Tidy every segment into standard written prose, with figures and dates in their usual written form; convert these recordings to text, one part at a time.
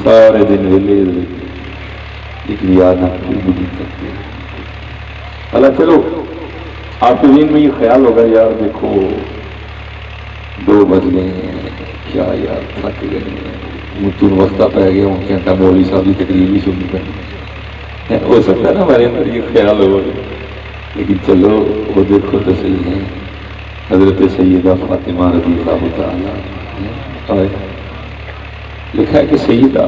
سارے دن ویلے لیکن یاد نفل بھی نہیں کرتے. اللہ چلو آپ کے ذہن میں یہ خیال ہوگا یار دیکھو 2 بج گئے ہیں کیا یار تھک گئے ہیں متون وقتہ پہ گیا ہوں گھنٹہ مولوی صاحب کی تقریر بھی سننی پڑی. ہو سکتا ہے نا ہمارے اندر یہ خیال ہو لیکن چلو وہ دیکھو تو صحیح ہے. حضرت سیدہ فاطمہ رضی اللہ تعالیٰ لکھا ہے کہ سیدہ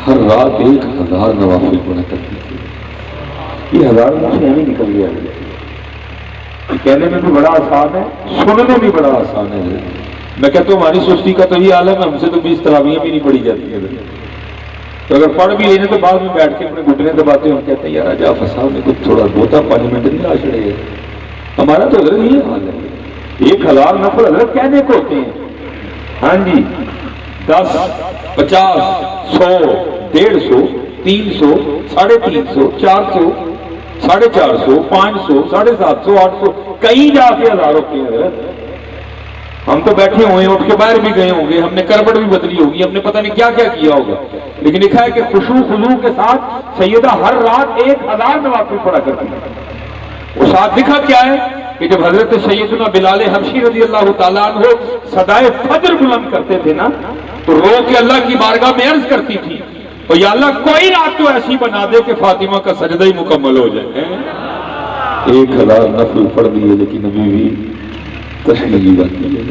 ہر رات 1000 نوافل پڑھا کرتی تھی. یہ 1000 مجھے ہمیں نکل گیا ہے. کہنے میں بھی بڑا آسان ہے سننے بھی بڑا آسان ہے. میں کہتا ہوں ہماری سستی کا تو یہ عالم ہے ہم سے تو 20 تراویحیں بھی نہیں پڑھی جاتی ہیں. تو اگر پڑھ بھی لینے تو بعد میں بیٹھ کے اپنے گھٹنے دباتے ہم کہتے ہیں یار جعفر صاحب نے کچھ تھوڑا بہت 5 منٹ نہیں آ چڑے. ہمارا تو حضرت یہ حال ہے 1000 نفل حضرت کہنے کو ہوتے ہیں. ہاں جی 10 50 100 150 300 350 400 450 500 750 800 کہیں جا کے 1000 ہوتے ہیں. ہم تو بیٹھے ہوئے ہیں اٹھ کے باہر بھی گئے ہوں گے ہم نے کربٹ بھی بدلی ہوگی ہم نے پتہ نہیں کیا کیا کیا ہوگا لیکن لکھا ہے کہ خشوع خضوع کے ساتھ سیدہ ہر رات 1000 نوافل پڑھا کرتی ہے. وہ ساتھ لکھا کیا ہے کہ جب حضرت سیدنا بلال حبشی رضی اللہ تعالیٰ عنہ صدائے فجر بلند کرتے تھے نا تو رو کے اللہ کی بارگاہ میں عرض کرتی تھی اور یا اللہ کوئی رات تو ایسی بنا دے کہ فاطمہ کا سجدہ ہی مکمل ہو جائے. 1000 نفل پڑھ دیے لیکن ابھی بھی تشنگی بنتی ہے.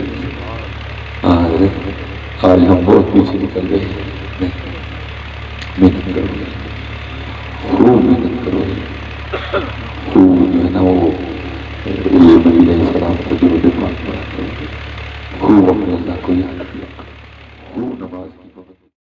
آج ہم بہت پیچھے نکل گئے. محنت کرو خوب محنت کرو خوب جو ہے نا وہ نبی علیہ السلام کو جو خوب اپنے اللہ کو یاد کیا خوب نماز